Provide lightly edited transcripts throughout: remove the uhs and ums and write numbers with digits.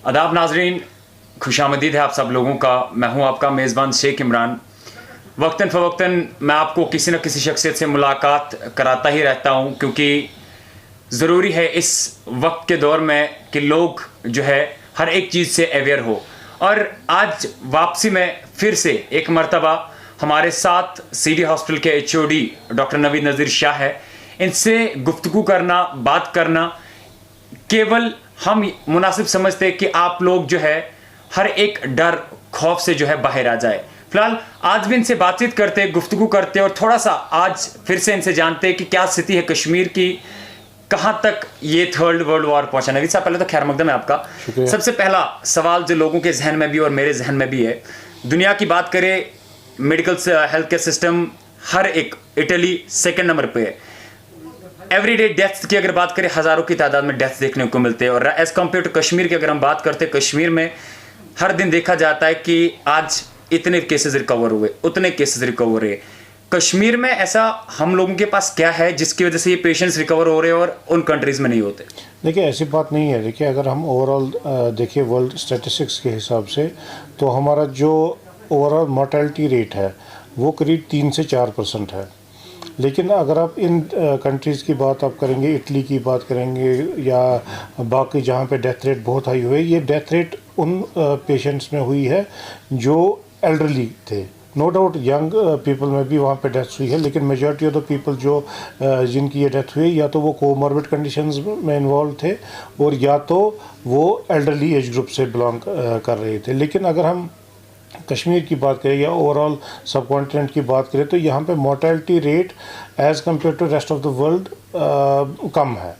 आदाब नाजरीन, खुशामदीद है आप सब लोगों का। मैं हूं आपका मेज़बान शेख इमरान। वक्तन फ़वक्तन मैं आपको किसी न किसी शख्सियत से मुलाकात कराता ही रहता हूं, क्योंकि ज़रूरी है इस वक्त के दौर में कि लोग जो है हर एक चीज़ से अवेयर हो। और आज वापसी में फिर से एक मर्तबा हमारे साथ सिटी हॉस्पिटल के HOD डॉक्टर नवीद नज़ीर शाह है। इनसे गुफ्तगू करना, बात करना केवल हम मुनासिब समझते हैं कि आप लोग जो है हर एक डर खौफ से जो है बाहर आ जाए। फिलहाल आज भी इनसे बातचीत करते, गुफ्तगू करते और थोड़ा सा आज फिर से इनसे जानते हैं कि क्या स्थिति है कश्मीर की, कहां तक ये थर्ड वर्ल्ड वॉर पहुंचा। नवीद साहब, पहले तो खैर मकदम है आपका। सबसे पहला सवाल जो लोगों के जहन में भी और मेरे जहन में भी है, दुनिया की बात करें, मेडिकल हेल्थ केयर सिस्टम हर एक, इटली सेकंड नंबर पे है। एवरीडे डेथ्स की अगर बात करें, हज़ारों की तादाद में डेथ्स देखने को मिलते हैं। और एज़ कम्पेयर टू कश्मीर की अगर हम बात करते हैं, कश्मीर में हर दिन देखा जाता है कि आज इतने केसेस रिकवर हुए, उतने केसेस रिकवर हुए। कश्मीर में ऐसा हम लोगों के पास क्या है जिसकी वजह से ये पेशेंट्स रिकवर हो रहे हैं और उन कंट्रीज़ में नहीं होते? देखिए, ऐसी बात नहीं है। देखिए, अगर हम ओवरऑल देखिए वर्ल्ड स्टैटिस्टिक्स के हिसाब से, तो हमारा जो ओवरऑल मोर्टेलिटी रेट है वो करीब 3 से 4% है। लेकिन अगर आप इन कंट्रीज़ की बात आप करेंगे, इटली की बात करेंगे या बाकी जहाँ पे डेथ रेट बहुत हाई हुए, ये डेथ रेट उन पेशेंट्स में हुई है जो एल्डरली थे। नो डाउट यंग पीपल में भी वहाँ पे डेथ हुई है, लेकिन मेजॉरिटी ऑफ द पीपल जो जिनकी ये डेथ हुई, या तो वो कोमॉर्बिड कंडीशंस में इन्वॉल्व थे और या तो वो एल्डरली एज ग्रुप से बिलोंग कर रहे थे। लेकिन अगर हम कश्मीर की बात करें या ओवरऑल सब कॉन्टिनेंट की बात करें, तो यहाँ पे mortality rate as compared to rest of the world कम है।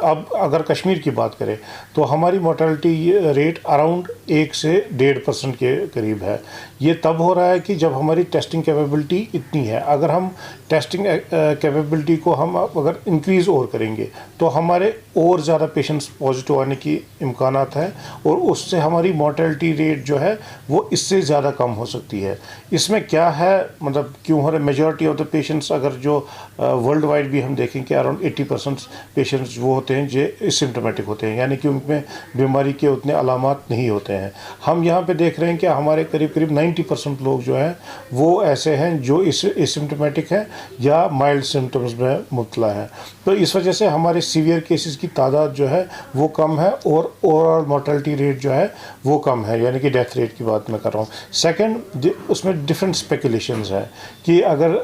अब अगर कश्मीर की बात करें तो हमारी मोर्टेलिटी रेट अराउंड 1 से 1.5% के करीब है। ये तब हो रहा है कि जब हमारी टेस्टिंग कैपेबिलिटी इतनी है। अगर हम टेस्टिंग कैपेबिलिटी को हम अगर इंक्रीज़ और करेंगे तो हमारे और ज़्यादा पेशेंट्स पॉजिटिव आने की इम्कानात हैं और उससे हमारी मोर्टेलिटी रेट जो है वो इससे ज़्यादा कम हो सकती है। इसमें क्या है, मतलब क्यों हो रहा है? मेजॉरिटी ऑफ द पेशेंट्स अगर जो वर्ल्ड वाइड भी हम देखें कि अराउंड 80% पेशेंट्स वो होते हैं जो एसिम्प्टोमेटिक होते हैं, यानी कि उनमें बीमारी के उतने अलामात नहीं होते हैं। हम यहाँ पे देख रहे हैं कि हमारे करीब करीब 90% लोग जो हैं वो ऐसे हैं जो एसिम्प्टोमेटिक हैं या माइल्ड सिम्टम्स में मुब्तला हैं। तो इस वजह से हमारे सीवियर केसेस की तादाद जो है वो कम है और ओवरऑल मोर्टेलिटी रेट जो है वो कम है, यानी कि डेथ रेट की बात मैं कर रहा हूँ। सेकेंड, उसमें डिफरेंट स्पेकुलेशंस हैं कि अगर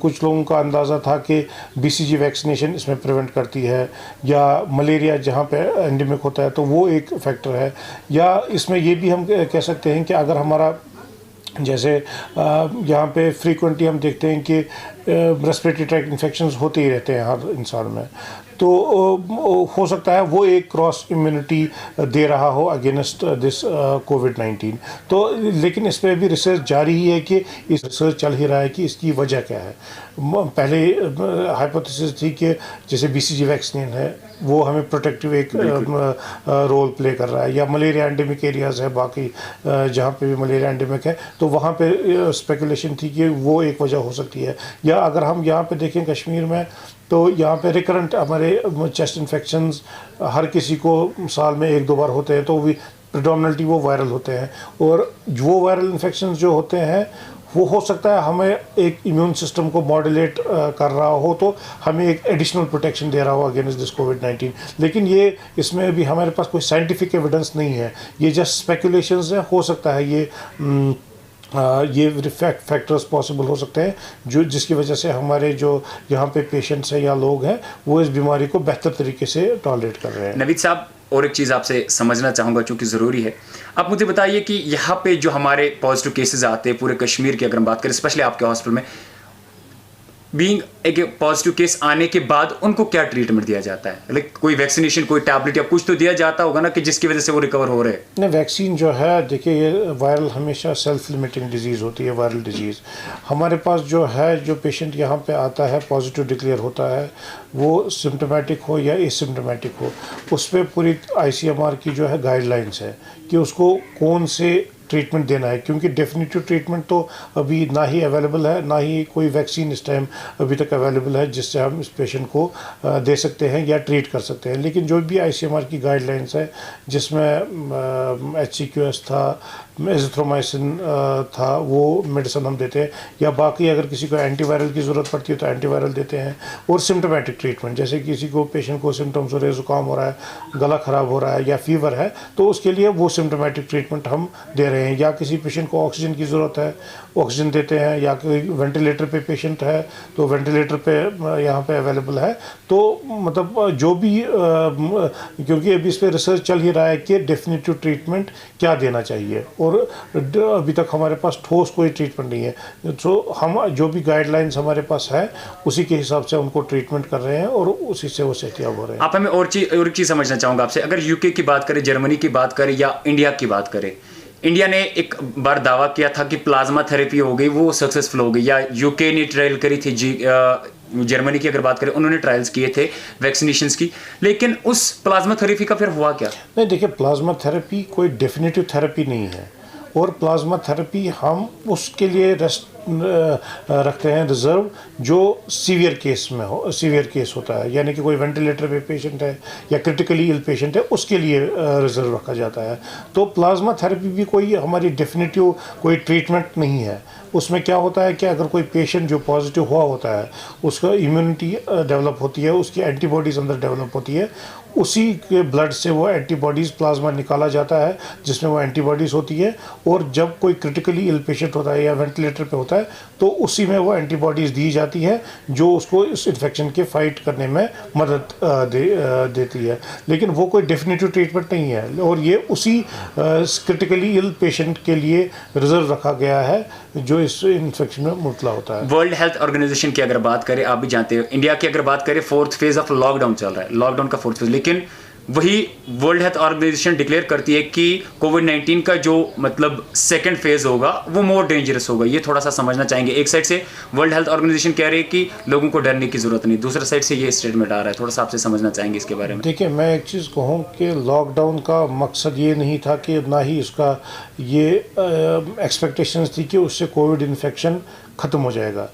कुछ लोगों का अंदाज़ा था कि BCG वैक्सीनेशन इसमें प्रिवेंट करती है, या मलेरिया जहाँ पे एंडेमिक होता है तो वो एक फैक्टर है, या इसमें ये भी हम कह सकते हैं कि अगर हमारा जैसे यहाँ पे फ्रीक्वेंटली हम देखते हैं कि रेस्पिरेटरी ट्रैक्ट इन्फेक्शंस होते ही रहते हैं हर इंसान में, तो हो सकता है वो एक क्रॉस इम्यूनिटी दे रहा हो अगेंस्ट दिस कोविड-19। तो लेकिन इस पर भी रिसर्च जारी ही है कि इस रिसर्च चल ही रहा है कि इसकी वजह क्या है। पहले हाइपोथेसिस थी कि जैसे BCG वैक्सीन है वो हमें प्रोटेक्टिव एक रोल प्ले कर रहा है, या मलेरिया एंडेमिक एरियाज़ है बाकी जहाँ पे भी मलेरिया एंडेमिक है तो वहाँ पे स्पेकुलेशन थी कि वो एक वजह हो सकती है। या अगर हम यहाँ पे देखें कश्मीर में, तो यहाँ पे रिकरेंट हमारे चेस्ट इन्फेक्शंस हर किसी को साल में 1-2 बार होते हैं, तो भी प्रेडोमिनेंटली वो वायरल होते हैं। और वो वायरल इन्फेक्शंस जो होते हैं वो हो सकता है हमें एक इम्यून सिस्टम को मॉड्यूलेट कर रहा हो, तो हमें एक एडिशनल प्रोटेक्शन दे रहा हो अगेंस्ट दिस कोविड-19। लेकिन ये इसमें भी हमारे पास कोई साइंटिफिक एविडेंस नहीं है, ये जस्ट स्पेकुलेशंस है। हो सकता है ये फैक्टर्स पॉसिबल हो सकते हैं जो जिसकी वजह से हमारे जो यहाँ पे पेशेंट्स हैं या लोग हैं वो इस बीमारी को बेहतर तरीके से टॉलरेट कर रहे हैं। नवीद साहब, और एक चीज़ आपसे समझना चाहूँगा चूँकि ज़रूरी है, आप मुझे बताइए कि यहाँ पे जो हमारे पॉजिटिव केसेस आते हैं पूरे कश्मीर की अगर हम बात करें, स्पेशली आपके हॉस्पिटल में, बीइंग एक पॉजिटिव केस आने के बाद उनको क्या ट्रीटमेंट दिया जाता है? लाइक कोई वैक्सीनेशन, कोई टैबलेट या कुछ तो दिया जाता होगा ना कि जिसकी वजह से वो रिकवर हो रहे हैं? नहीं, वैक्सीन जो है, देखिए ये वायरल हमेशा सेल्फ लिमिटिंग डिजीज़ होती है, वायरल डिजीज़। हमारे पास जो है, जो पेशेंट यहाँ पे आता है पॉजिटिव डिक्लेयर होता है, वो सिम्टोमेटिक हो या एसिम्टोमेटिक हो, उस पर पूरी ICMR की जो है गाइडलाइंस है कि उसको कौन से ट्रीटमेंट देना है, क्योंकि डेफिनेटिव ट्रीटमेंट तो अभी ना ही अवेलेबल है, ना ही कोई वैक्सीन इस टाइम अभी तक अवेलेबल है जिससे हम इस पेशेंट को दे सकते हैं या ट्रीट कर सकते हैं। लेकिन जो भी ICMR की गाइडलाइंस है, जिसमें HCQS था, एजिथ्रोमाइसिन था, वो मेडिसिन हम देते हैं, या बाकी अगर किसी को एंटीवायरल की ज़रूरत पड़ती है तो एंटीवायरल देते हैं। और सिम्टोमेटिक ट्रीटमेंट, जैसे किसी को पेशेंट को सिम्टम्स हो रहे हैं, ज़ुकाम हो रहा है, गला ख़राब हो रहा है या फीवर है, तो उसके लिए वो सिम्टोमेटिक ट्रीटमेंट हम दे रहे हैं। या किसी पेशेंट को ऑक्सीजन की ज़रूरत है, ऑक्सीजन देते हैं, या कोई वेंटिलेटर पे पेशेंट है तो वेंटिलेटर पे यहाँ पे अवेलेबल है। तो मतलब जो भी क्योंकि अभी इस पर रिसर्च चल ही रहा है कि डेफिनेटिव ट्रीटमेंट क्या देना चाहिए, और अभी तक हमारे पास ठोस कोई ट्रीटमेंट नहीं है। तो हम जो भी गाइडलाइंस हमारे पास है उसी के हिसाब से उनको ट्रीटमेंट कर रहे हैं और उसी से वो सेहतियाब हो रहे हैं। आप हमें और एक चीज़ समझना चाहूँगा आपसे, अगर यूके की बात करें, जर्मनी की बात करें या इंडिया की बात करें, इंडिया ने एक बार दावा किया था कि प्लाज्मा थेरेपी हो गई, वो सक्सेसफुल हो गई, या यूके ने ट्रायल करी थी, जर्मनी की अगर बात करें उन्होंने ट्रायल्स किए थे वैक्सीनेशंस की, लेकिन उस प्लाज्मा थेरेपी का फिर हुआ क्या? नहीं, देखिए, प्लाज्मा थेरेपी कोई डेफिनेटिव थेरेपी नहीं है, और प्लाज्मा थेरेपी हम उसके लिए रखते हैं रिज़र्व जो सीवियर केस में हो, सीवियर केस होता है, यानी कि कोई वेंटिलेटर पे पेशेंट है या क्रिटिकली इल पेशेंट है, उसके लिए रिज़र्व रखा जाता है। तो प्लाज्मा थेरेपी भी कोई हमारी डेफिनेटिव कोई ट्रीटमेंट नहीं है। उसमें क्या होता है कि अगर कोई पेशेंट जो पॉजिटिव हुआ होता है, उसका इम्यूनिटी डेवलप होती है, उसकी एंटीबॉडीज़ अंदर डेवलप होती है, उसी के ब्लड से वो एंटीबॉडीज़ प्लाज्मा निकाला जाता है जिसमें वो एंटीबॉडीज़ होती है, और जब कोई क्रिटिकली इल पेशेंट होता है या वेंटिलेटर पे होता है तो उसी में वो एंटीबॉडीज़ दी जाती है जो उसको इस इन्फेक्शन के फाइट करने में मदद देती है। लेकिन वो कोई डेफिनेटिव ट्रीटमेंट नहीं है, और ये उसी क्रिटिकली इल पेशेंट के लिए रिजर्व रखा गया है जो इस इन्फेक्शन में मुबतला होता है। वर्ल्ड हेल्थ ऑर्गेनाइजेशन की अगर बात करें, आप भी जानते हो, इंडिया की अगर बात करें, 4th फेज ऑफ लॉकडाउन चल रहा है, लॉकडाउन का 4th फेज, लेकिन वही वर्ल्ड हेल्थ ऑर्गेनाइजेशन डिक्लेयर करती है कि कोविड-19 का जो मतलब 2nd फेज होगा वो मोर डेंजरस होगा। ये थोड़ा सा समझना चाहेंगे। एक साइड से वर्ल्ड हेल्थ ऑर्गेनाइजेशन कह रही है कि लोगों को डरने की जरूरत नहीं, दूसरे साइड से ये स्टेटमेंट आ रहा है, थोड़ा सा आपसे समझना चाहेंगे इसके बारे में। देखिए, मैं एक चीज़ कहूँ कि लॉकडाउन का मकसद ये नहीं था कि ना ही इसका ये एक्सपेक्टेशंस थी कि उससे कोविड इन्फेक्शन ख़त्म हो जाएगा।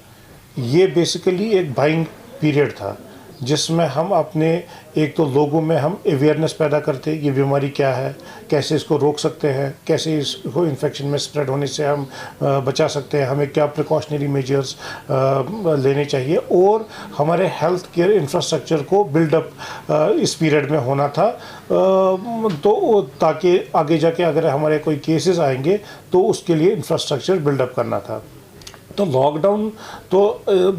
ये बेसिकली एक बाइंग पीरियड था जिसमें हम अपने एक तो लोगों में हम अवेयरनेस पैदा करते, ये बीमारी क्या है, कैसे इसको रोक सकते हैं, कैसे इसको इन्फेक्शन में स्प्रेड होने से हम बचा सकते हैं, हमें क्या प्रिकॉशनरी मेजर्स लेने चाहिए, और हमारे हेल्थ केयर इंफ्रास्ट्रक्चर को बिल्डअप इस पीरियड में होना था, तो ताकि आगे जाके अगर हमारे कोई केसेस आएंगे तो उसके लिए इंफ्रास्ट्रक्चर बिल्डअप करना था। तो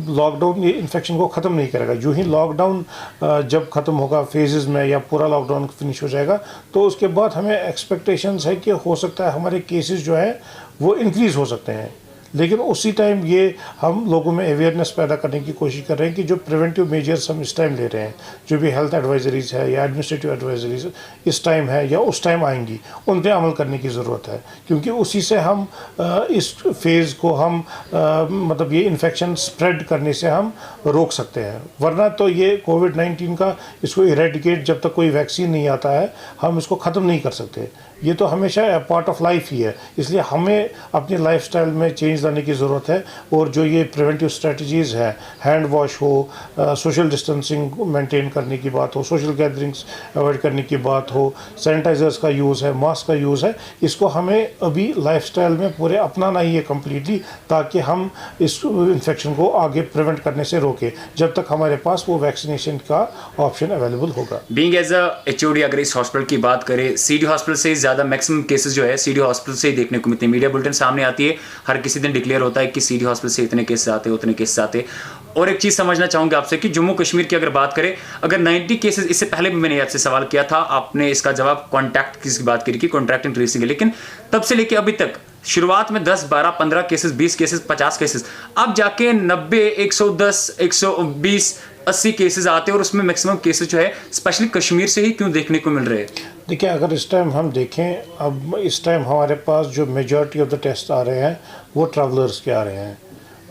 लॉकडाउन ये इन्फेक्शन को ख़त्म नहीं करेगा। जो ही लॉकडाउन जब ख़त्म होगा फेजेस में, या पूरा लॉकडाउन फिनिश हो जाएगा, तो उसके बाद हमें एक्सपेक्टेशंस है कि हो सकता है हमारे केसेस जो है वो इंक्रीज़ हो सकते हैं। लेकिन उसी टाइम ये हम लोगों में अवेयरनेस पैदा करने की कोशिश कर रहे हैं कि जो प्रिवेंटिव मेजर्स हम इस टाइम ले रहे हैं, जो भी हेल्थ एडवाइजरीज है या एडमिनिस्ट्रेटिव एडवाइजरीज इस टाइम है या उस टाइम आएंगी, उन पर अमल करने की ज़रूरत है, क्योंकि उसी से हम इस फेज़ को हम मतलब ये इन्फेक्शन स्प्रेड करने से हम रोक सकते हैं। वरना तो ये कोविड-19 का इसको इरेडिकेट जब तक कोई वैक्सीन नहीं आता है, हम इसको ख़त्म नहीं कर सकते। ये तो हमेशा पार्ट ऑफ लाइफ ही है, इसलिए हमें अपनी लाइफस्टाइल में चेंज लाने की ज़रूरत है। और जो ये प्रिवेंटिव स्ट्रेटजीज़ हैं, हैंड वॉश हो, सोशल डिस्टेंसिंग मेंटेन करने की बात हो, सोशल गैदरिंग्स अवॉइड करने की बात हो, सैनिटाइजर्स का यूज़ है, मास्क का यूज़ है, इसको हमें अभी लाइफस्टाइल में पूरे अपनाना ही है कम्प्लीटली, ताकि हम इस इन्फेक्शन को आगे प्रिवेंट करने से रोकें जब तक हमारे पास वो वैक्सीनेशन का ऑप्शन अवेलेबल होगा। बीइंग एज अ एचओडी अगर इस हॉस्पिटल की बात करें, सीडी हॉस्पिटल से ज़्यादा मैक्सिमम केसेस जो है सीडी हॉस्पिटल से ही देखने को मिलते हैं। मीडिया बुलेटिन सामने आती है, हर किसी दिन डिक्लेयर होता है कि सीडी हॉस्पिटल से इतने केसेस आते हैं, उतने केसेस आते हैं। और एक चीज़ समझना चाहूँगा आपसे कि जम्मू कश्मीर की अगर बात करें, अगर 90 केसेस, इससे पहले भी मैंने आपसे सवाल किया था, आपने इसका जवाब कॉन्टैक्ट की बात करी कि कॉन्टैक्ट एंड ट्रेसिंग है, लेकिन तब से लेकर अभी तक शुरुआत में 10, 12, 15 केसेस, 20 केसेस, 50 केसेस, अब जाके 90, 110, 120, 80 केसेस आते हैं, और उसमें मैक्सिमम केसेस जो है स्पेशली कश्मीर से ही क्यों देखने को मिल रहे हैं? देखिए, अगर इस टाइम हम देखें, अब इस टाइम हमारे पास जो मेजॉरिटी ऑफ द टेस्ट आ रहे हैं वो ट्रैवलर्स के आ रहे हैं,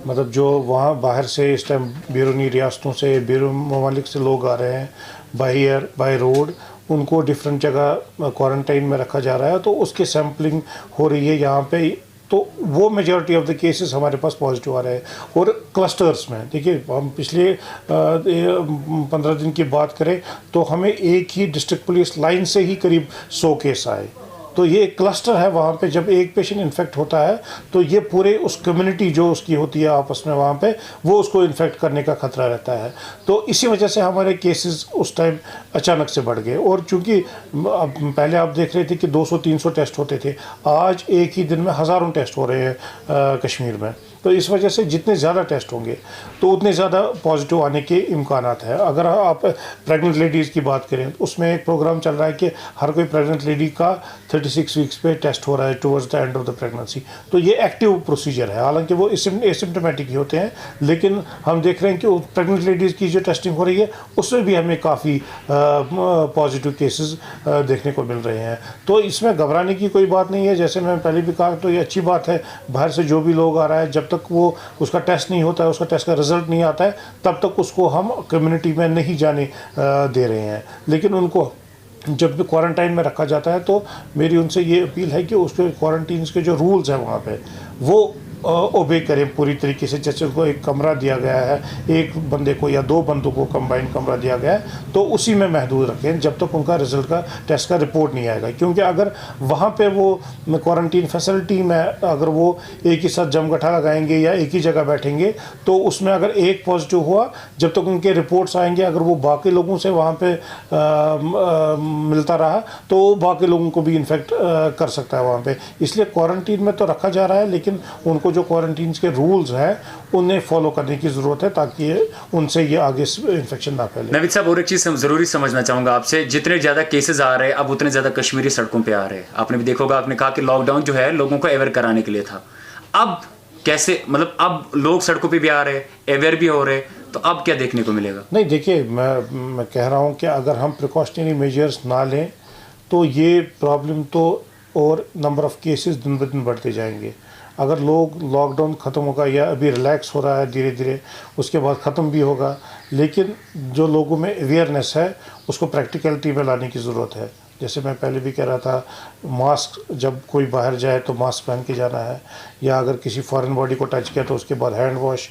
मतलब जो वहाँ बाहर से इस टाइम बैरूनी रियासतों से, बैरून ममालिक से लोग आ रहे हैं बाय एयर, बाय रोड, उनको डिफरेंट जगह क्वारंटाइन में रखा जा रहा है, तो उसकी सैम्पलिंग हो रही है यहाँ पे, तो वो मेजॉरिटी ऑफ द केसेस हमारे पास पॉजिटिव आ रहे हैं। और क्लस्टर्स में देखिए, हम पिछले 15 दिन की बात करें तो हमें एक ही डिस्ट्रिक्ट पुलिस लाइन से ही करीब 100 केस आए। तो ये एक क्लस्टर है, वहाँ पे जब एक पेशेंट इन्फेक्ट होता है तो ये पूरे उस कम्युनिटी जो उसकी होती है आपस में वहाँ पे, वो उसको इन्फेक्ट करने का खतरा रहता है। तो इसी वजह से हमारे केसेस उस टाइम अचानक से बढ़ गए। और चूँकि पहले आप देख रहे थे कि 200-300 टेस्ट होते थे, आज एक ही दिन में हज़ारों टेस्ट हो रहे हैं कश्मीर में। तो इस वजह से जितने ज़्यादा टेस्ट होंगे तो उतने ज़्यादा पॉजिटिव आने के इम्कानात है। अगर आप प्रेग्नेंट लेडीज़ की बात करें तो उसमें एक प्रोग्राम चल रहा है कि हर कोई प्रेग्नेंट लेडी का 36 वीक्स पे टेस्ट हो रहा है towards the end of the pregnancy. तो ये एक्टिव प्रोसीजर है, हालांकि वो एसिम्टोमेटिक ही होते हैं, लेकिन हम देख रहे हैं कि प्रेग्नेंट लेडीज़ की जो टेस्टिंग हो रही है उसमें भी हमें काफ़ी पॉजिटिव केसेस देखने को मिल रहे हैं। तो इसमें घबराने की कोई बात नहीं है। जैसे मैं पहले भी कहा, तो ये अच्छी बात है, बाहर से जो भी लोग आ रहा है, जब तक वो उसका टेस्ट नहीं होता है, उसका टेस्ट का रिजल्ट नहीं आता है, तब तक उसको हम कम्युनिटी में नहीं जाने दे रहे हैं। लेकिन उनको जब भी क्वारंटाइन में रखा जाता है तो मेरी उनसे ये अपील है कि उसके क्वारंटीन के जो रूल्स हैं वहाँ पे वो ओबे करें पूरी तरीके से। जैसे उनको एक कमरा दिया गया है, एक बंदे को या 2 बंदों को कंबाइन कमरा दिया गया है, तो उसी में महदूद रखें जब तक उनका रिजल्ट का टेस्ट का रिपोर्ट नहीं आएगा। क्योंकि अगर वहाँ पे वो क्वारंटीन फैसिलिटी में अगर वो एक ही साथ जमगठा लगाएंगे या एक ही जगह बैठेंगे, तो उसमें अगर एक पॉजिटिव हुआ, जब तक उनके रिपोर्ट्स आएंगे, अगर वो बाकी लोगों से वहाँ पे मिलता रहा तो बाकी लोगों को भी इन्फेक्ट कर सकता है वहाँ पे। इसलिए क्वारंटीन में तो रखा जा रहा है, लेकिन उनको जो क्वारंटीन के रूल्स हैं उन्हें फॉलो करने की ज़रूरत है, ताकि उनसे ये आगे इन्फेक्शन ना फैले। नवीद साहब, और एक चीज़ ज़रूरी समझना चाहूँगा आपसे, जितने ज़्यादा केसेस आ रहे हैं अब उतने ज़्यादा कश्मीरी सड़कों पे आ रहे हैं। आपने भी देखा होगा, आपने कहा कि लॉकडाउन जो है लोगों को अवेयर कराने के लिए था। अब कैसे, मतलब अब लोग सड़कों पे भी आ रहे हैं, अवेयर भी हो रहे हैं, तो अब क्या देखने को मिलेगा? नहीं, देखिए, मैं कह रहा हूँ कि अगर हम प्रिकॉशनरी मेजर्स ना लें तो ये प्रॉब्लम तो और नंबर ऑफ़ केसेस दिन ब दिन बढ़ते जाएंगे। अगर लोग लॉकडाउन ख़त्म होगा या अभी रिलैक्स हो रहा है धीरे धीरे, उसके बाद ख़त्म भी होगा, लेकिन जो लोगों में अवेयरनेस है उसको प्रैक्टिकलिटी में लाने की ज़रूरत है। जैसे मैं पहले भी कह रहा था, मास्क, जब कोई बाहर जाए तो मास्क पहन के जाना है, या अगर किसी फॉरेन बॉडी को टच किया तो उसके बाद hand wash,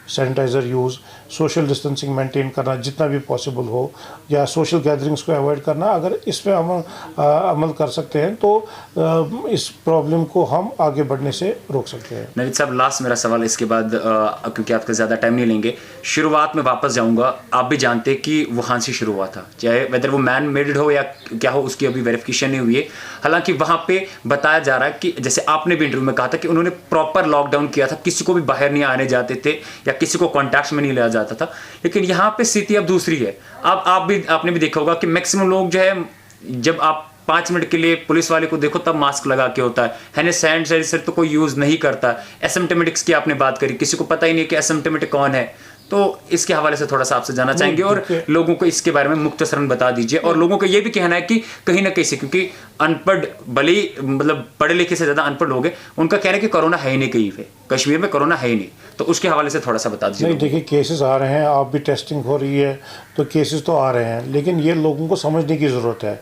sanitiser use, social distancing maintain करना जितना भी पॉसिबल हो, या सोशल गैदरिंग्स को अवॉइड करना। अगर इस पे हम अमल कर सकते हैं तो इस प्रॉब्लम को हम आगे बढ़ने से रोक सकते हैं। नवीद साहब, लास्ट मेरा सवाल इसके बाद, क्योंकि आपका ज़्यादा टाइम नहीं लेंगे, शुरुआत में वापस जाऊंगा। आप भी जानते कि वहाँ से शुरू हुआ था, चाहे वेदर वो मैन मेड हो या क्या हो, उसकी अभी वेरिफिकेशन नहीं हुई है। हालांकि वहाँ पे बताया जा रहा है कि जैसे आपने भी इंटरव्यू में कहा था कि उन्होंने प्रॉपर लॉकडाउन किया था, किसी को भी बाहर नहीं आने जाते थे या किसी को कॉन्टैक्ट में नहीं लिया जाता था। लेकिन यहाँ पे स्थिति अब दूसरी है। अब आपने भी देखा होगा कि मैक्सिमम लोग जो है, जब आप 5 मिनट के लिए पुलिस वाले को देखो तब मास्क लगा के होता है, सैनिटाइजर तो कोई यूज नहीं करता। एसिम्प्टोमेटिक्स की आपने बात करी, किसी को पता ही नहीं कि एसिम्प्टोमेटिक कौन है। तो इसके हवाले से थोड़ा सा आपसे जानना चाहेंगे और लोगों को इसके बारे में मुख्तसरन बता दीजिए। और लोगों को ये भी कहना है कि कहीं ना कहीं से, क्योंकि अनपढ़ भले मतलब पढ़े लिखे से ज़्यादा अनपढ़ लोग हैं, उनका कहना है कि कोरोना है ही नहीं कहीं पे, कश्मीर में कोरोना है ही नहीं। तो उसके हवाले से थोड़ा सा बता दीजिए। नहीं, देखिए, केसेस आ रहे हैं, आप भी टेस्टिंग हो रही है तो केसेस तो आ रहे हैं, लेकिन ये लोगों को समझने की ज़रूरत है।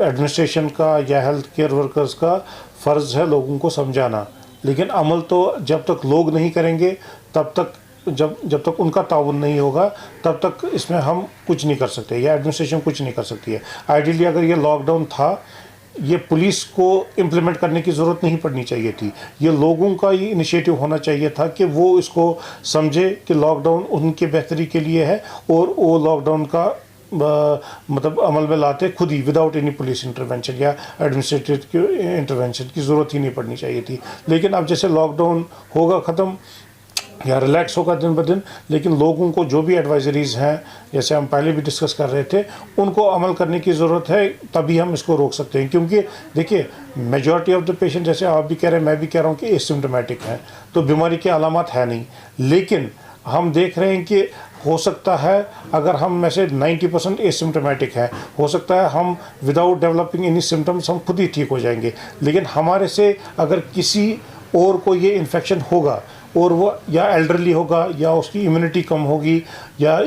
एडमिनिस्ट्रेशन का या हेल्थ केयर वर्कर्स का फ़र्ज़ है लोगों को समझाना, लेकिन अमल तो जब तक लोग नहीं करेंगे, तब तक जब तक उनका ताउन नहीं होगा, तब तक इसमें हम कुछ नहीं कर सकते या एडमिनिस्ट्रेशन कुछ नहीं कर सकती है। आइडियली अगर ये लॉकडाउन था, ये पुलिस को इम्प्लीमेंट करने की ज़रूरत नहीं पड़नी चाहिए थी। ये लोगों का ही इनिशिएटिव होना चाहिए था कि वो इसको समझे कि लॉकडाउन उनके बेहतरी के लिए है, और वो लॉकडाउन का मतलब अमल में लाते खुद ही, विदाउट एनी पुलिस इंटरवेंशन या एडमिनिस्ट्रेटिव इंटरवेंशन की ज़रूरत ही नहीं पड़नी चाहिए थी। लेकिन अब जैसे लॉकडाउन होगा ख़त्म या रिलैक्स होगा दिन ब दिन, लेकिन लोगों को जो भी एडवाइजरीज़ हैं, जैसे हम पहले भी डिस्कस कर रहे थे, उनको अमल करने की ज़रूरत है, तभी हम इसको रोक सकते हैं। क्योंकि देखिए, मेजॉरिटी ऑफ द पेशेंट, जैसे आप भी कह रहे हैं, मैं भी कह रहा हूँ कि एसिम्प्टोमेटिक हैं, तो बीमारी की अलामत है नहीं। लेकिन हम देख रहे हैं कि हो सकता है अगर हम में से 90% एसिम्प्टोमेटिक है, हो सकता है हम विदाउट डेवलपिंग एनी सिम्टम्स हम खुद ही ठीक हो जाएंगे। लेकिन हमारे से अगर किसी और को ये इन्फेक्शन होगा, और वो या एल्डरली होगा या उसकी इम्यूनिटी कम होगी या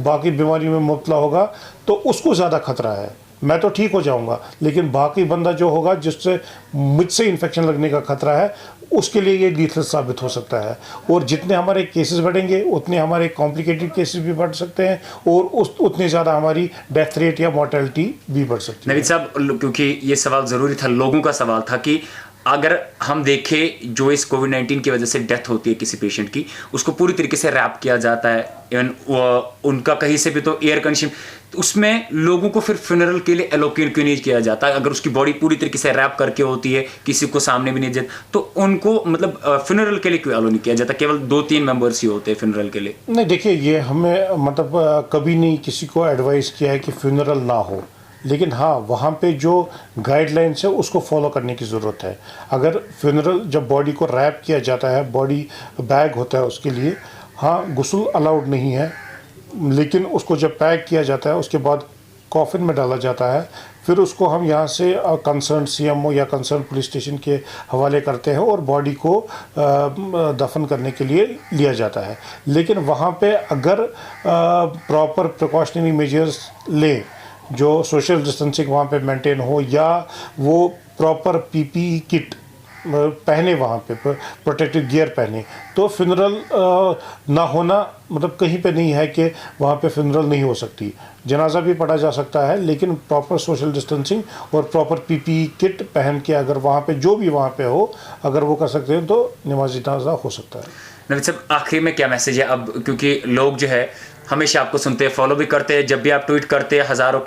बाकी बीमारियों में मुब्तला होगा, तो उसको ज़्यादा खतरा है। मैं तो ठीक हो जाऊंगा, लेकिन बाकी बंदा जो होगा जिससे मुझसे इन्फेक्शन लगने का खतरा है, उसके लिए ये लीथल साबित हो सकता है। और जितने हमारे केसेस बढ़ेंगे उतने हमारे कॉम्प्लिकेटेड केसेस भी बढ़ सकते हैं और उतने ज़्यादा हमारी डेथ रेट या मोर्टेलिटी भी बढ़ सकती है। नवीद साहब, क्योंकि ये सवाल ज़रूरी था, लोगों का सवाल था कि अगर हम देखें जो इस कोविड-19 की वजह से डेथ होती है किसी पेशेंट की, उसको पूरी तरीके से रैप किया जाता है, इवन उनका कहीं से भी तो एयर कंडीशन, उसमें लोगों को फिर फ्यूनरल के लिए एलोकेट क्यों नहीं किया जाता? अगर उसकी बॉडी पूरी तरीके से रैप करके होती है, किसी को सामने भी नहीं जाता, तो उनको मतलब फ्यूनरल के लिए क्यों एलो नहीं किया जाता? केवल 2-3 मेंबर्स ही होते हैं फ्यूनरल के लिए। नहीं, देखिए, ये हमें मतलब कभी नहीं किसी को एडवाइस किया है कि फ्यूनरल ना हो, लेकिन हाँ, वहाँ पे जो गाइडलाइंस है उसको फॉलो करने की ज़रूरत है। अगर फ्यूनरल जब बॉडी को रैप किया जाता है, बॉडी बैग होता है उसके लिए, हाँ, गुस्ल अलाउड नहीं है, लेकिन उसको जब पैक किया जाता है उसके बाद कॉफिन में डाला जाता है, फिर उसको हम यहाँ से कंसर्न सीएमओ या कंसर्न पुलिस स्टेशन के हवाले करते हैं और बॉडी को दफन करने के लिए लिया जाता है। लेकिन वहाँ पे अगर प्रॉपर प्रिकॉशनरी मेजर्स लें, जो सोशल डिस्टेंसिंग वहाँ पे मेंटेन हो, या वो प्रॉपर पीपीई किट पहने, वहाँ पे प्रोटेक्टिव गियर पहने, तो फ्यूनरल ना होना मतलब कहीं पे नहीं है कि वहाँ पे फ्यूनरल नहीं हो सकती। जनाजा भी पढ़ा जा सकता है, लेकिन प्रॉपर सोशल डिस्टेंसिंग और प्रॉपर पीपीई किट पहन के अगर वहाँ पे जो भी वहाँ पे हो, अगर वो कर सकते हैं तो नमाज जनाजा हो सकता है। नवीद साहब, आखिरी में क्या मैसेज है अब, क्योंकि लोग जो है हमेशा आपको सुनते हैं, फॉलो भी करते हैं, जब भी आप ट्वीट करते हैं हज़ारों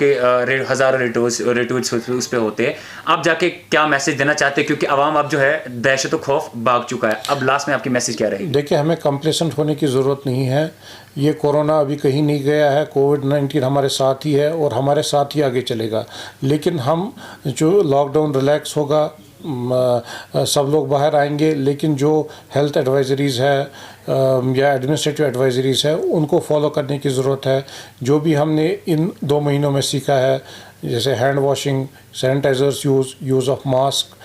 रिट्वीट्स उस पर होते हैं, आप जाके क्या मैसेज देना चाहते हैं? क्योंकि आवाम अब जो है दहशत खौफ भाग चुका है, अब लास्ट में आपकी मैसेज क्या रहेगी? देखिए, हमें कंप्लेसेंट होने की ज़रूरत नहीं है। ये कोरोना अभी कहीं नहीं गया है, कोविड-19 हमारे साथ ही है और हमारे साथ ही आगे चलेगा। लेकिन हम जो लॉकडाउन रिलैक्स होगा, सब लोग बाहर आएंगे, लेकिन जो हेल्थ एडवाइजरीज़ है या एडमिनिस्ट्रेटिव एडवाइजरीज़ है उनको फॉलो करने की ज़रूरत है। जो भी हमने इन 2 महीनों में सीखा है, जैसे hand washing, sanitisers use of mask,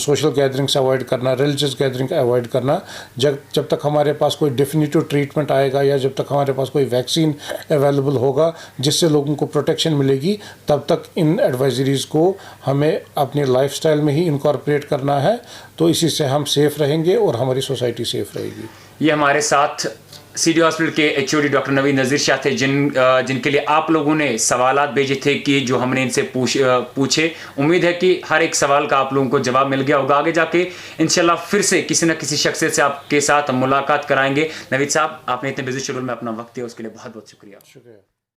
social gatherings avoid करना, रिलीजियस गैदरिंग अवॉइड करना, जब तक हमारे पास कोई डेफिनेटिव ट्रीटमेंट आएगा या जब तक हमारे पास कोई वैक्सीन अवेलेबल होगा जिससे लोगों को प्रोटेक्शन मिलेगी, तब तक इन एडवाइजरीज़ को हमें अपने लाइफस्टाइल में ही इनकॉर्पोरेट करना है। तो इसी से हम सेफ़ रहेंगे और हमारी सोसाइटी सेफ़ रहेगी। ये हमारे साथ सिटी हॉस्पिटल के एचओडी डॉक्टर नवीद नज़ीर शाह थे, जिनके लिए आप लोगों ने सवालात भेजे थे कि जो हमने इनसे पूछे। उम्मीद है कि हर एक सवाल का आप लोगों को जवाब मिल गया होगा। आगे जाके इंशाल्लाह फिर से किसी न किसी शख्सियत से आपके साथ मुलाकात कराएंगे। नवीद साहब, आपने इतने बिजी शेड्यूल में अपना वक्त दिया, उसके लिए बहुत बहुत शुक्रिया।